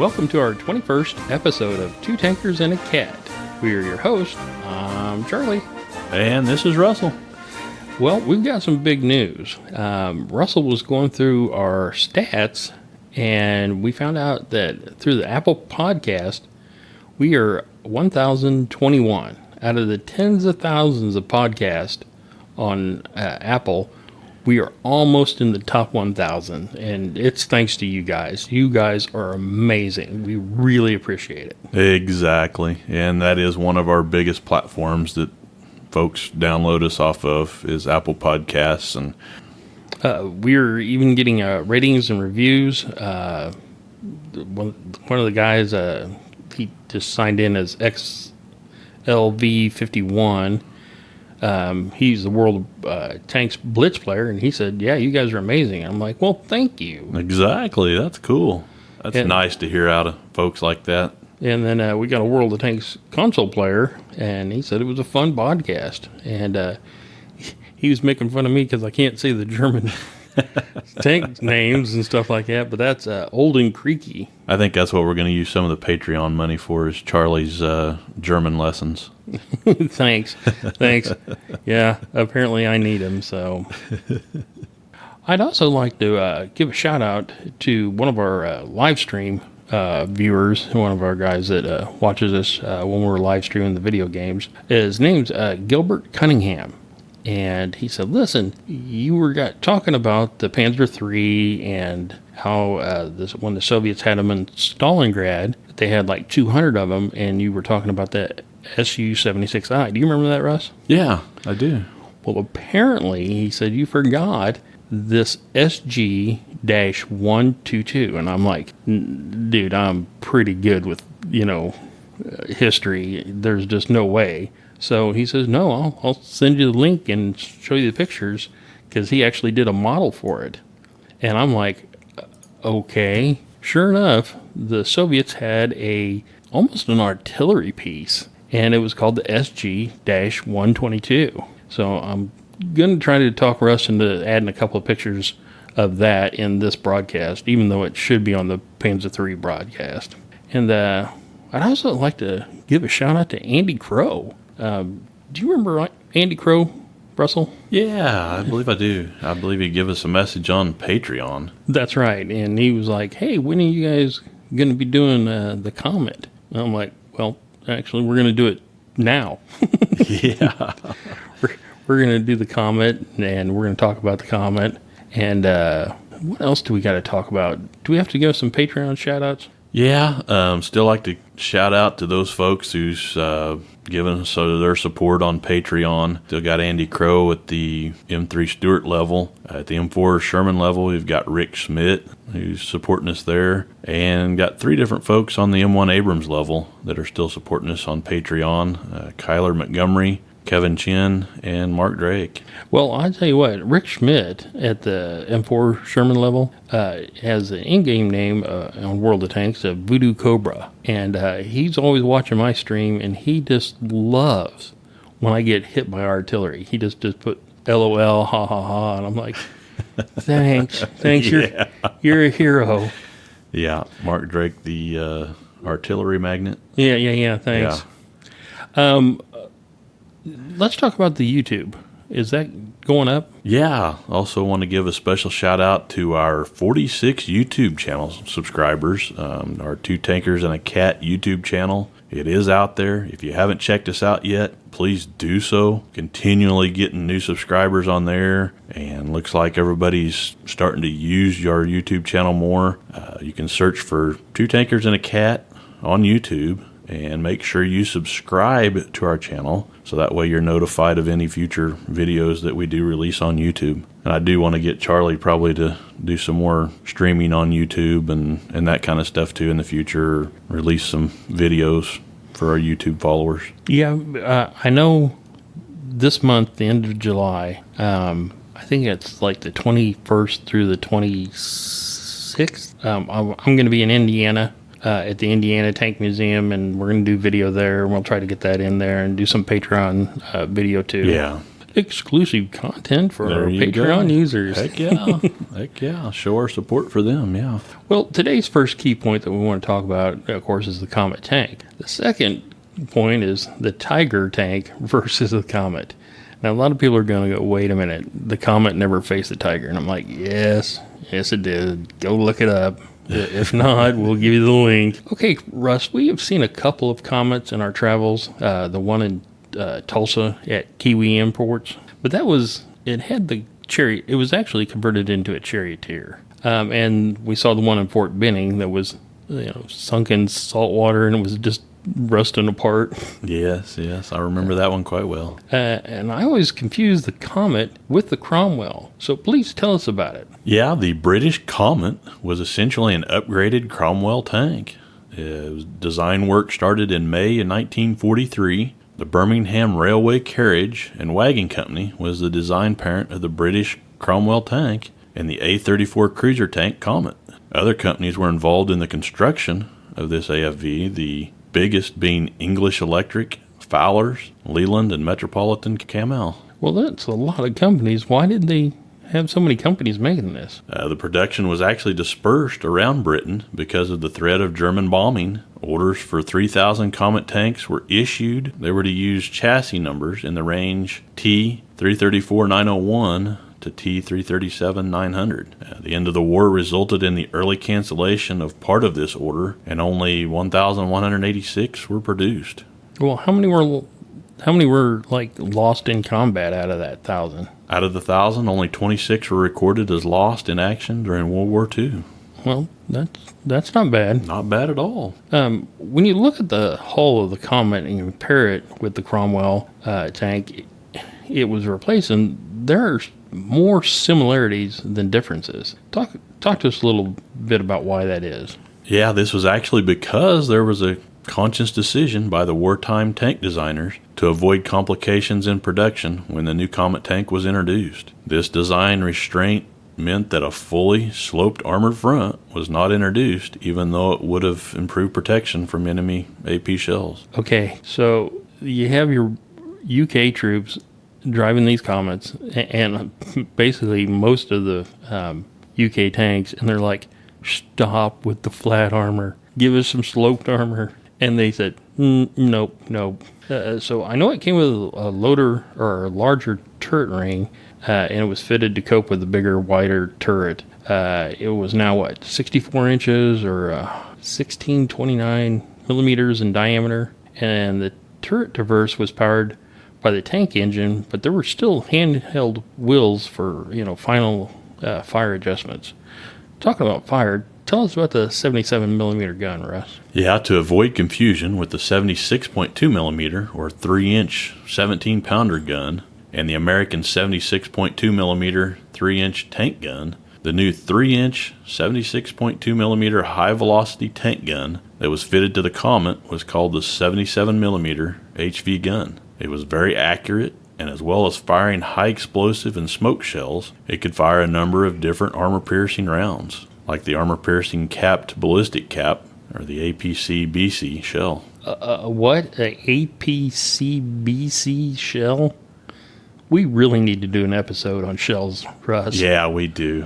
welcome to our 21st episode of Two Tankers and a Cat. We are your hosts. I'm Charlie. And this is Russell. Well, we've got some big news. Russell was going through our stats, and we found out that through the Apple podcast, we are 1,021 out of the tens of thousands of podcasts on Apple. We are almost in the top 1,000, and it's thanks to you guys. You guys are amazing. We really appreciate it. Exactly. And that is one of our biggest platforms that folks download us off of is Apple Podcasts. And we're even getting ratings and reviews. One of the guys, he just signed in as XLV51. He's the World Tanks Blitz player, and he said, yeah, you guys are amazing. I'm like, well, thank you. Exactly. That's cool. That's nice to hear out of folks like that. And then we got a World of Tanks console player, and he said it was a fun podcast. And he was making fun of me because I can't say the German tank names and stuff like that, but that's Old and Creaky. I think that's what we're going to use some of the Patreon money for is Charlie's German lessons. Thanks. Yeah, apparently I need him, so. I'd also like to give a shout out to one of our live stream viewers, one of our guys that watches us when we're live streaming the video games. His name's Gilbert Cunningham. And he said, listen, you were talking about the Panzer III and how when the Soviets had them in Stalingrad, they had like 200 of them, and you were talking about the Su-76I. Do you remember that, Russ? Yeah, I do. Well, apparently, he said, you forgot this SG-122. And I'm like, dude, I'm pretty good with, history. There's just no way. So he says, no, I'll send you the link and show you the pictures, because he actually did a model for it. And I'm like, okay. Sure enough, the Soviets had almost an artillery piece, and it was called the SG-122. So I'm going to try to talk Russ into adding a couple of pictures of that in this broadcast, even though it should be on the Panzer III broadcast. And I'd also like to give a shout out to Andy Crow. Do you remember Andy Crow, Russell? Yeah, I believe I do. I believe he gave us a message on Patreon. That's right. And he was like, hey, when are you guys going to be doing the Comet? And I'm like, well, actually, we're going to do it now. Yeah. We're going to do the Comet, and we're going to talk about the Comet. And what else do we got to talk about? Do we have to give some Patreon shout-outs? Yeah, still like to shout out to those folks who's given us their support on Patreon. Still got Andy Crow at the M3 Stewart level. At the M4 Sherman level, we've got Rick Schmidt, who's supporting us there. And got 3 different folks on the M1 Abrams level that are still supporting us on Patreon. Kyler Montgomery, Kevin Chin, and Mark Drake. Well, I'll tell you what, Rick Schmidt at the M4 Sherman level has an in-game name on World of Tanks, Voodoo Cobra. And he's always watching my stream, and he just loves when I get hit by artillery. He just put LOL, ha ha ha, and I'm like, thanks, yeah. You're a hero. Yeah, Mark Drake, the artillery magnet. Yeah, thanks. Yeah. Let's talk about the YouTube. Is that going up? Yeah. Also want to give a special shout out to our 46 YouTube channel subscribers, our Two Tankers and a Cat YouTube channel. It is out there. If you haven't checked us out yet, please do so. Continually getting new subscribers on there, and looks like everybody's starting to use our YouTube channel more. You can search for Two Tankers and a Cat on YouTube, and make sure you subscribe to our channel so that way you're notified of any future videos that we do release on YouTube. And I do want to get Charlie probably to do some more streaming on YouTube and that kind of stuff too in the future, release some videos for our YouTube followers. Yeah, I know this month, the end of July, I think it's like the 21st through the 26th. I'm going to be in Indiana. At the Indiana Tank Museum, and we're going to do video there, and we'll try to get that in there and do some Patreon video too. Yeah. exclusive content for There our you go. Patreon users. Heck yeah. Heck yeah. Show our support for them. Yeah. Well, today's first key point that we want to talk about, of course, is the Comet tank. The second point is the Tiger tank versus the Comet. Now, a lot of people are going to go, wait a minute, the Comet never faced the Tiger. And I'm like, yes, it did. Go look it up. If not, we'll give you the link. Okay, Russ, we have seen a couple of Comets in our travels. The one in Tulsa at Kiwi Imports. But it had the chariot. It was actually converted into a charioteer. And we saw the one in Fort Benning that was sunk in salt water and it was just rusting apart. Yes. I remember that one quite well. And I always confuse the Comet with the Cromwell. So please tell us about it. Yeah, the British Comet was essentially an upgraded Cromwell tank. Design work started in May of 1943. The Birmingham Railway Carriage and Wagon Company was the design parent of the British Cromwell tank and the A-34 cruiser tank Comet. Other companies were involved in the construction of this AFV, the biggest being English Electric, Fowler's, Leland, and Metropolitan Camel. Well, that's a lot of companies. Why did they have so many companies making this? The production was actually dispersed around Britain because of the threat of German bombing. Orders for 3,000 Comet tanks were issued. They were to use chassis numbers in the range T-334-901 to T-337-900. The end of the war resulted in the early cancellation of part of this order, and only 1,186 were produced. Well, how many were lost in combat out of that 1,000? Out of the 1,000, only 26 were recorded as lost in action during World War II. Well, that's not bad. Not bad at all. When you look at the hull of the Comet and you compare it with the Cromwell tank it was replacing, there's more similarities than differences. Talk to us a little bit about why that is. Yeah, this was actually because there was a conscious decision by the wartime tank designers to avoid complications in production when the new Comet tank was introduced. This design restraint meant that a fully sloped armored front was not introduced, even though it would have improved protection from enemy AP shells. Okay, so you have your UK troops driving these Comets, and basically most of the UK tanks, and they're like, stop with the flat armor. Give us some sloped armor. And they said, nope. So I know it came with a loader or a larger turret ring, and it was fitted to cope with the bigger, wider turret. It was now, 64 inches or 1629 millimeters in diameter. And the turret traverse was powered by the tank engine, but there were still handheld wheels for, final fire adjustments. Talking about fire, tell us about the 77 millimeter gun, Russ. Yeah, to avoid confusion with the 76.2 millimeter or 3-inch 17-pounder gun and the American 76.2 millimeter 3-inch tank gun, the new 3-inch 76.2 millimeter high-velocity tank gun that was fitted to the Comet was called the 77 millimeter HV gun. It was very accurate, and as well as firing high explosive and smoke shells, it could fire a number of different armor-piercing rounds, like the armor-piercing capped ballistic cap, or the APC-BC shell. What? An APC-BC shell? We really need to do an episode on shells, Russ. Yeah, we do.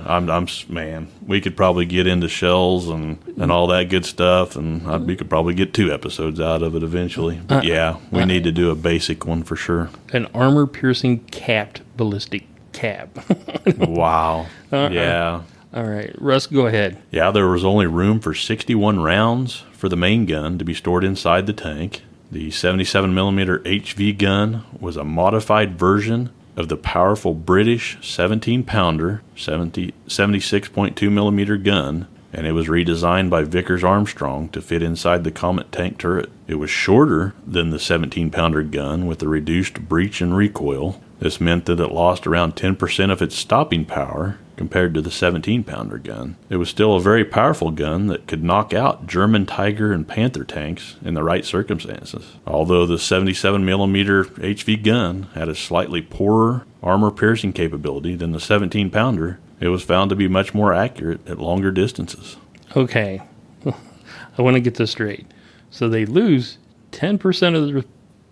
Man, we could probably get into shells and all that good stuff, and we could probably get 2 episodes out of it eventually. But we need to do a basic one for sure. An armor-piercing capped ballistic cap. Wow. Yeah. All right, Russ, go ahead. Yeah, there was only room for 61 rounds for the main gun to be stored inside the tank. The 77 millimeter HV gun was a modified version of the powerful British 17-pounder 76.2 millimeter gun, and it was redesigned by Vickers Armstrong to fit inside the Comet tank turret. It was shorter than the 17-pounder gun with a reduced breech and recoil. This meant that it lost around 10% of its stopping power compared to the 17-pounder gun. It was still a very powerful gun that could knock out German Tiger and Panther tanks in the right circumstances. Although the 77mm HV gun had a slightly poorer armor-piercing capability than the 17-pounder, it was found to be much more accurate at longer distances. Okay, I want to get this straight. So they lose 10% of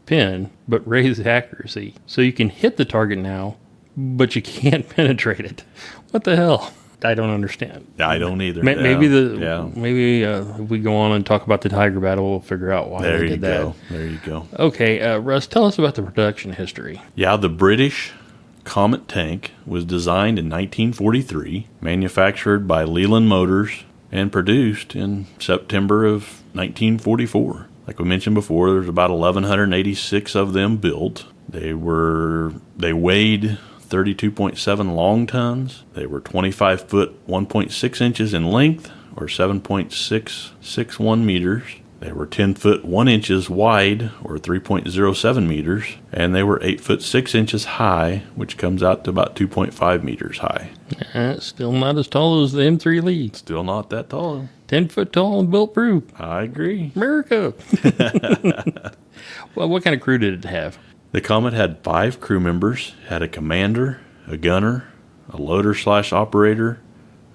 pin, but raise the accuracy. So you can hit the target now, but you can't penetrate it. What the hell? I don't understand. I don't either. Maybe if we go on and talk about the Tiger battle, we'll figure out why they did that. There you go. Okay, Russ, tell us about the production history. Yeah, the British Comet tank was designed in 1943, manufactured by Leland Motors, and produced in September of 1944. Like we mentioned before, there's about 1,186 of them built. They weighed 32.7 long tons. They were 25 foot 1.6 inches in length, or 7.661 meters. They were 10 foot 1 inches wide, or 3.07 meters, and they were 8 foot 6 inches high, which comes out to about 2.5 meters high. Still not as tall as the M3 Lee. Still not that tall. 10 foot tall and built proof. I agree. America. Well, what kind of crew did it have? The Comet had 5 crew members, had a commander, a gunner, a loader/operator,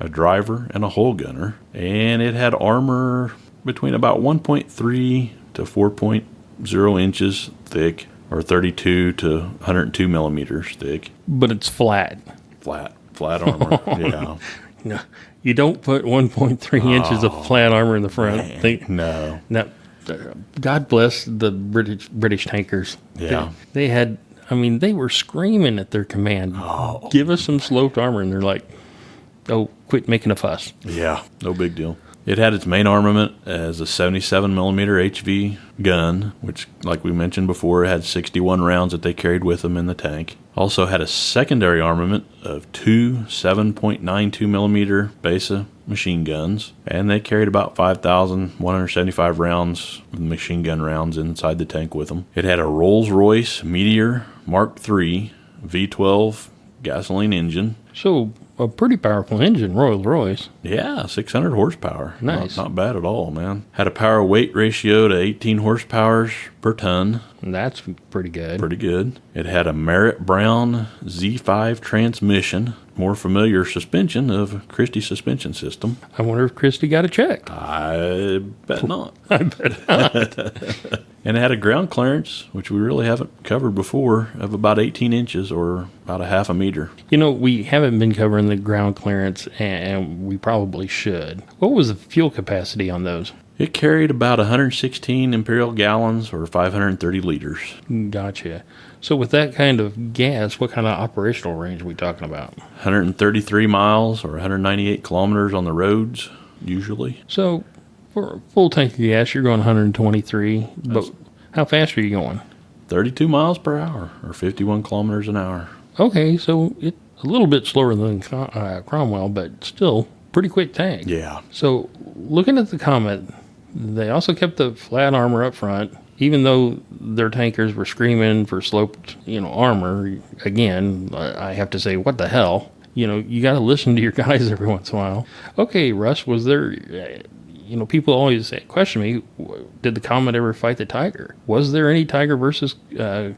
a driver, and a hull gunner. And it had armor between about 1.3 to 4.0 inches thick, or 32 to 102 millimeters thick. But it's flat. Flat armor, yeah. No, you don't put 1.3 inches of flat armor in the front. No. God bless the British tankers. Yeah. They had, they were screaming at their command, give us some sloped armor. And they're like, oh, quit making a fuss. Yeah, no big deal. It had its main armament as a 77 millimeter HV gun, which, like we mentioned before, had 61 rounds that they carried with them in the tank. Also had a secondary armament of 2 7.92 millimeter Besa machine guns, and they carried about 5,175 rounds of machine gun rounds inside the tank with them. It had a Rolls-Royce Meteor Mark III V12 gasoline engine. So a pretty powerful engine, Rolls-Royce. Yeah, 600 horsepower. Nice. Not bad at all, man. Had a power-weight ratio to 18 horsepowers per ton. That's pretty good. Pretty good. It had a Merritt Brown Z5 transmission, more familiar suspension of Christie suspension system. I wonder if Christie got a check. I bet not. I bet not. And it had a ground clearance, which we really haven't covered before, of about 18 inches or about a half a meter. We haven't been covering the ground clearance, and we probably should. What was the fuel capacity on those? It carried about 116 imperial gallons or 530 liters. Gotcha. So with that kind of gas, what kind of operational range are we talking about? 133 miles or 198 kilometers on the roads, usually. So for a full tank of gas, you're going 123. But how fast are you going? 32 miles per hour or 51 kilometers an hour. Okay, so it's a little bit slower than Cromwell, but still pretty quick tank. Yeah. So looking at the Comet, they also kept the flat armor up front, even though their tankers were screaming for sloped, armor. Again, I have to say, what the hell? You got to listen to your guys every once in a while. Okay, Russ, was there, people always question me, did the Comet ever fight the Tiger? Was there any Tiger versus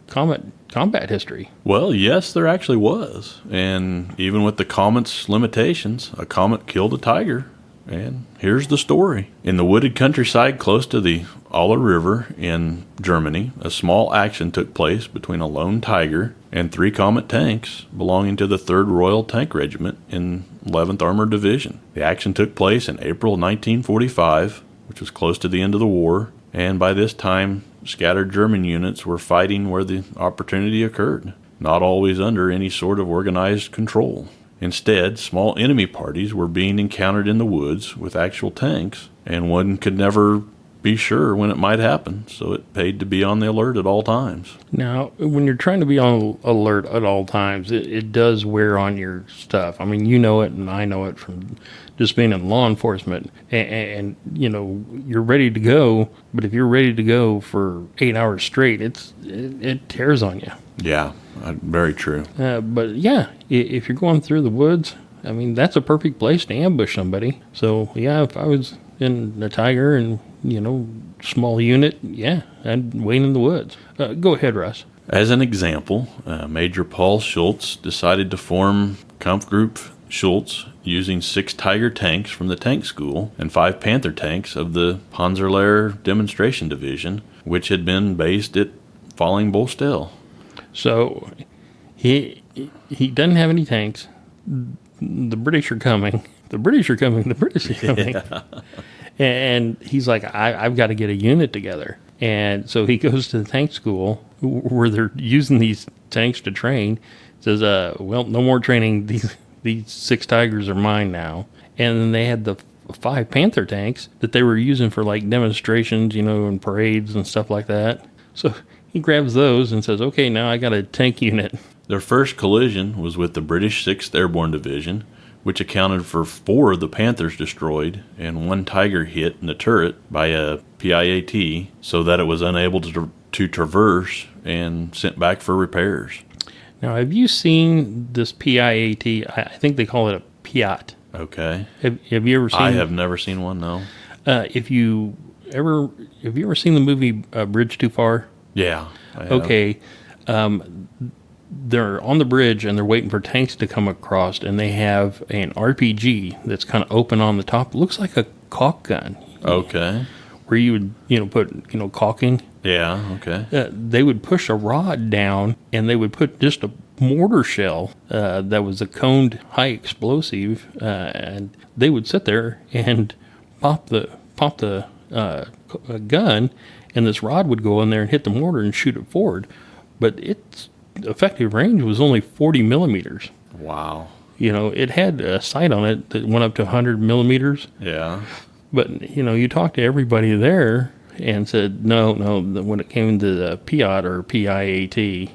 Comet combat history? Well, yes, there actually was. And even with the Comet's limitations, a Comet killed a Tiger. And here's the story. In the wooded countryside close to the Aller River in Germany, a small action took place between a lone Tiger and 3 Comet tanks belonging to the 3rd Royal Tank Regiment in 11th Armored Division. The action took place in April 1945, which was close to the end of the war, and by this time, scattered German units were fighting where the opportunity occurred, not always under any sort of organized control. Instead, small enemy parties were being encountered in the woods with actual tanks, and one could never be sure when it might happen, so it paid to be on the alert at all times. Now, when you're trying to be on alert at all times, it does wear on your stuff. You know it, and I know it from just being in law enforcement. And you're ready to go, but if you're ready to go for 8 hours straight, it tears on you. Yeah, very true. But yeah, if you're going through the woods, that's a perfect place to ambush somebody. So yeah, if I was in the Tiger and, small unit, yeah, I'd wait in the woods. Go ahead, Russ. As an example, Major Paul Schultz decided to form Kampfgruppe Schultz using 6 Tiger tanks from the tank school and 5 Panther tanks of the Panzerlehr Demonstration Division, which had been based at Falling Bostel. So he doesn't have any tanks. The British are coming. The British are coming. The British are coming. Yeah. And he's like, I've got to get a unit together. And so he goes to the tank school where they're using these tanks to train. Says, well, no more training. These 6 Tigers are mine now. And then they had the 5 Panther tanks that they were using for like demonstrations, and parades and stuff like that. So he grabs those and says, okay, now I got a tank unit. Their first collision was with the British 6th Airborne Division, which accounted for 4 of the Panthers destroyed and 1 Tiger hit in the turret by a PIAT so that it was unable to traverse and sent back for repairs. Now, have you seen this PIAT? I think they call it a Piat. Okay. Have you ever seen? I have never seen one, no. Have you ever seen the movie Bridge Too Far? Yeah. I have. Okay. They're on the bridge and they're waiting for tanks to come across, and they have an RPG that's kind of open on the top. It looks like a caulk gun. Okay. Where you would, put, caulking. Yeah, okay. They would push a rod down, and they would put just a mortar shell that was a coned high explosive, and they would sit there and pop the gun, and this rod would go in there and hit the mortar and shoot it forward. But its effective range was only 40 millimeters. Wow. It had a sight on it that went up to 100 millimeters. Yeah. But, you talk to everybody there and said, no, when it came to the PIAT or PIAT,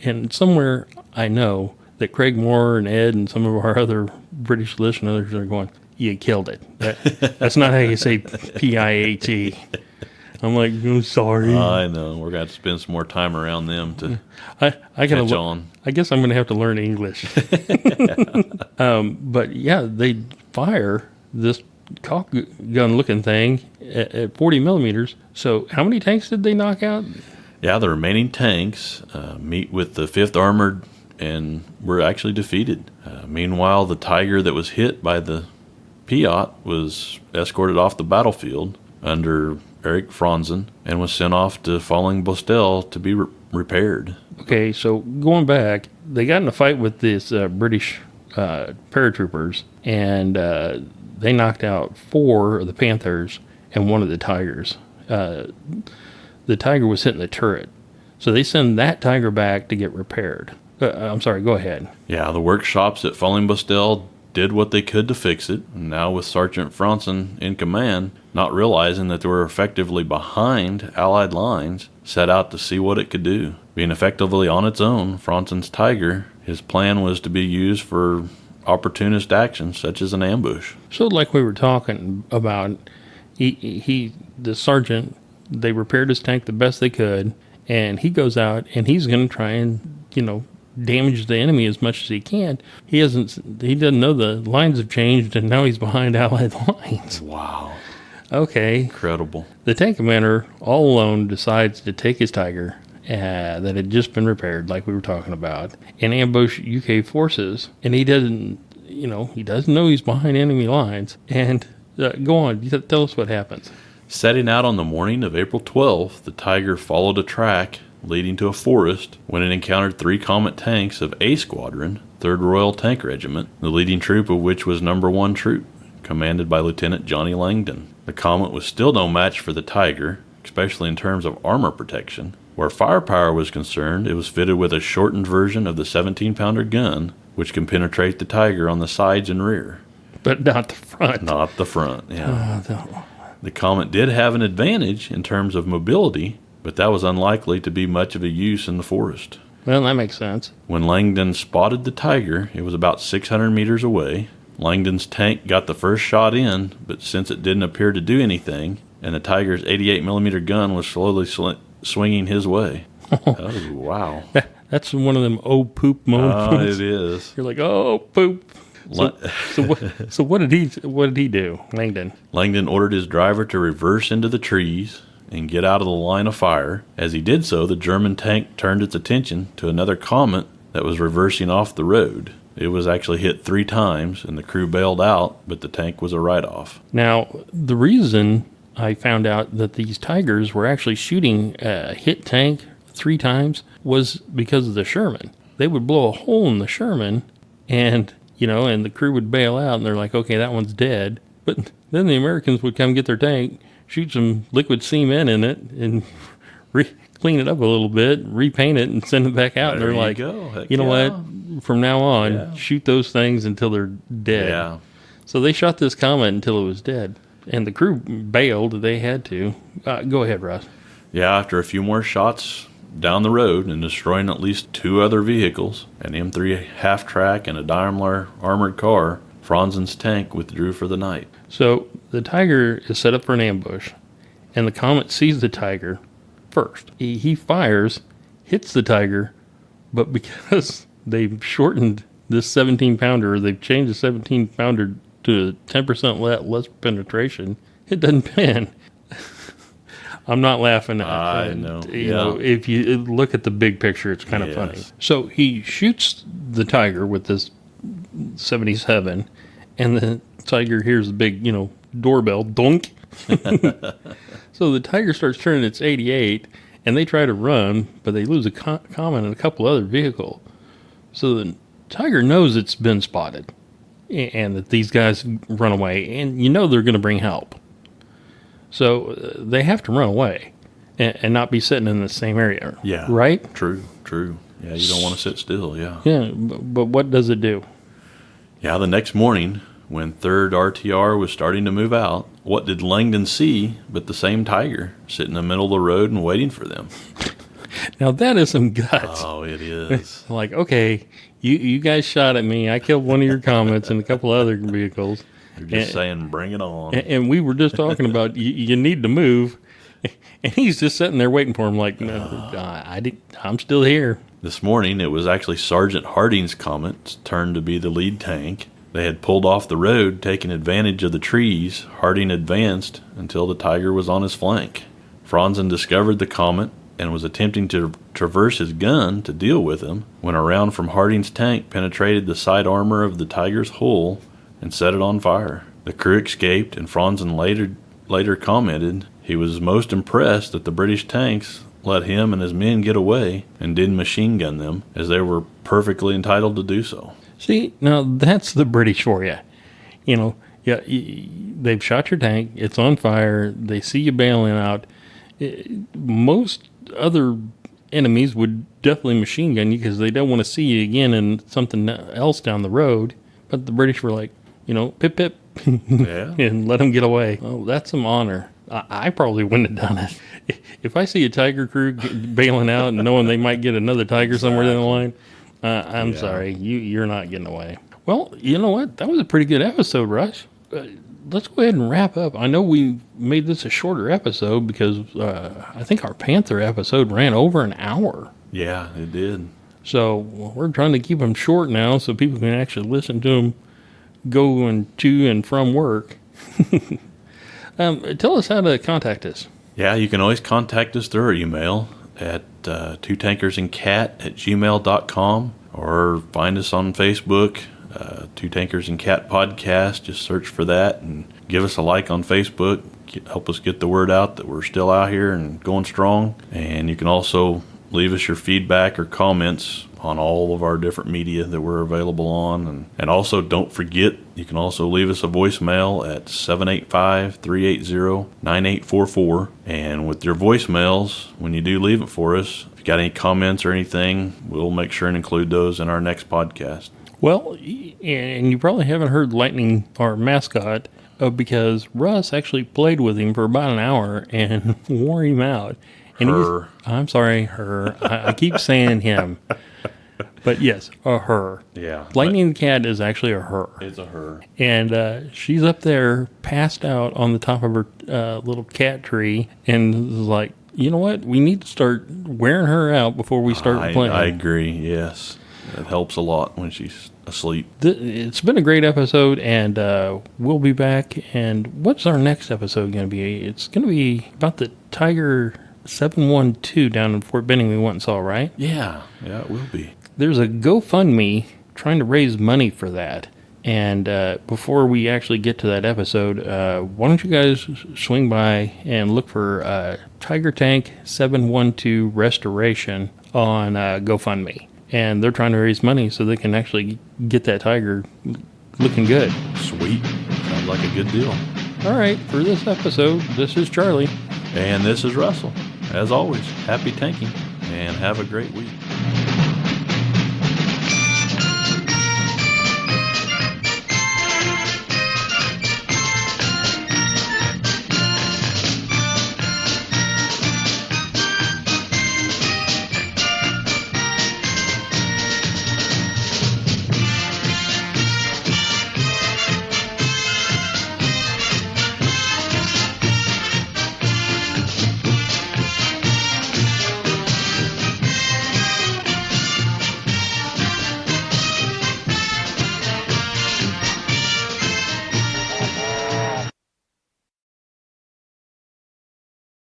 and somewhere I know that Craig Moore and Ed and some of our other British listeners are going, you killed it. That's not how you say PIAT. I'm like, I'm sorry. I know. We're going to spend some more time around them to catch on. I guess I'm going to have to learn English. But yeah, they fire this caulk gun looking thing at 40 millimeters. So how many tanks did they knock out? Yeah, the remaining tanks meet with the 5th Armored and were actually defeated. Meanwhile, the Tiger that was hit by the Piat was escorted off the battlefield under Erich Franzen and was sent off to Falling Bostel to be repaired. Okay, so going back, they got in a fight with this British paratroopers, and they knocked out 4 of the Panthers and 1 of the Tigers. The Tiger was hitting the turret. So they send that Tiger back to get repaired. I'm sorry, go ahead. Yeah, the workshops at Falling Bostel did what they could to fix it. And now with Sergeant Franzen in command, not realizing that they were effectively behind Allied lines, set out to see what it could do. Being effectively on its own, Franzen's Tiger, his plan was to be used for opportunist actions such as an ambush. So like we were talking about, the sergeant, they repaired his tank the best they could, and he goes out and he's going to try and, damage the enemy as much as he can. He doesn't know the lines have changed, and now he's behind Allied lines. Wow. Okay. Incredible. The tank commander, all alone, decides to take his Tiger that had just been repaired, like we were talking about, and ambush UK forces. And he doesn't know he's behind enemy lines. And go on, tell us what happens. Setting out on the morning of April 12th, the Tiger followed a track leading to a forest when it encountered 3 Comet tanks of A Squadron, 3rd Royal Tank Regiment, the leading troop of which was No. 1 Troop, commanded by Lieutenant Johnny Langdon. The Comet was still no match for the Tiger, especially in terms of armor protection. Where firepower was concerned, it was fitted with a shortened version of the 17-pounder gun, which can penetrate the Tiger on the sides and rear. But not the front. Not the front, yeah. The Comet did have an advantage in terms of mobility, but that was unlikely to be much of a use in the forest. Well, that makes sense. When Langdon spotted the Tiger, it was about 600 meters away. Langdon's tank got the first shot in, but since it didn't appear to do anything, and the Tiger's 88mm gun was slowly swinging his way. Oh, wow. That's one of them poop moments. It is. You're like, oh, poop. So what did he do, Langdon? Langdon ordered his driver to reverse into the trees and get out of the line of fire. As he did so, the German tank turned its attention to another Comet that was reversing off the road. It was actually hit 3 times, and the crew bailed out, but the tank was a write-off. Now, the reason I found out that these Tigers were actually shooting a hit tank 3 times was because of the Sherman. They would blow a hole in the Sherman, and and the crew would bail out, and they're like, okay, that one's dead. But then the Americans would come get their tank, shoot some liquid cement in it, and clean it up a little bit, repaint it, and send it back out. There and they're like, you know what? From now on, shoot those things until they're dead. Yeah. So they shot this Comet until it was dead. And the crew bailed. They had to. Go ahead, Russ. Yeah, after a few more shots down the road and destroying at least 2 other vehicles, an M3 half-track and a Daimler armored car, Franzen's tank withdrew for the night. So the Tiger is set up for an ambush, and the Comet sees the Tiger first. He fires, hits the Tiger, but because they've shortened this 17-pounder, they've changed the 17-pounder to 10% less penetration, it doesn't pan. I'm not laughing at it. I know. You know, if you look at the big picture, it's kind of funny. So he shoots the Tiger with this 77, and the Tiger hears the big, doorbell, dunk. So the Tiger starts turning its 88, and they try to run, but they lose a Comet and a couple other vehicles. So the Tiger knows it's been spotted, and that these guys run away, and they're going to bring help. So they have to run away and not be sitting in the same area. Yeah. Right? True. Yeah, you don't want to sit still, yeah. Yeah, but what does it do? Yeah, the next morning, when 3rd RTR was starting to move out, what did Langdon see but the same Tiger sitting in the middle of the road and waiting for them? Now that is some guts. Oh, it is. Like, okay, you guys shot at me. I killed one of your Comets and a couple other vehicles. You're just saying, bring it on. And we were just talking about you need to move. And he's just sitting there waiting for him like, no, I'm still here. This morning, it was actually Sergeant Harding's Comet's turn to be the lead tank. They had pulled off the road, taking advantage of the trees. Harding advanced until the Tiger was on his flank. Franzen discovered the Comet and was attempting to traverse his gun to deal with him when a round from Harding's tank penetrated the side armor of the Tiger's hull and set it on fire. The crew escaped, and Franzen later commented he was most impressed that the British tanks let him and his men get away and didn't machine gun them, as they were perfectly entitled to do so. See, now that's the British for you. They've shot your tank, it's on fire, they see you bailing out. Most other enemies would definitely machine gun you because they don't want to see you again in something else down the road. But the British were like, pip, pip, and let them get away. Oh, that's some honor. I probably wouldn't have done it. If I see a Tiger crew bailing out and knowing they might get another Tiger somewhere down the line, I'm sorry, you're not getting away. Well, you know what? That was a pretty good episode, Russ. Let's go ahead and wrap up. I know we made this a shorter episode because I think our Panther episode ran over an hour. Yeah, it did. So we're trying to keep them short now so people can actually listen to them going to and from work. Tell us how to contact us. Yeah, you can always contact us through our email at twotankersandcat@gmail.com, or find us on Facebook, Two Tankers and Cat Podcast. Just search for that and give us a like on Facebook. Help us get the word out that we're still out here and going strong. And you can also leave us your feedback or comments on all of our different media that we're available on. And also, don't forget, you can also leave us a voicemail at 785-380-9844. And with your voicemails, when you do leave it for us, if you got any comments or anything, we'll make sure and include those in our next podcast. Well, and you probably haven't heard Lightning, our mascot, because Russ actually played with him for about an hour and wore him out. And her. I'm sorry, her. I keep saying him. But yes, a her. Yeah. Lightning the cat is actually a her. It's a her. And she's up there passed out on the top of her little cat tree and is like, you know what? We need to start wearing her out before we start playing. I agree, yes. It helps a lot when she's asleep. It's been a great episode, and we'll be back. And what's our next episode going to be? It's going to be about the Tiger 712 down in Fort Benning we went and saw, right? Yeah, it will be. There's a GoFundMe trying to raise money for that. And before we actually get to that episode, why don't you guys swing by and look for Tiger Tank 712 Restoration on GoFundMe. And they're trying to raise money so they can actually get that tiger looking good. Sweet. Sounds like a good deal. All right, for this episode, this is Charlie. And this is Russell. As always, happy tanking and have a great week.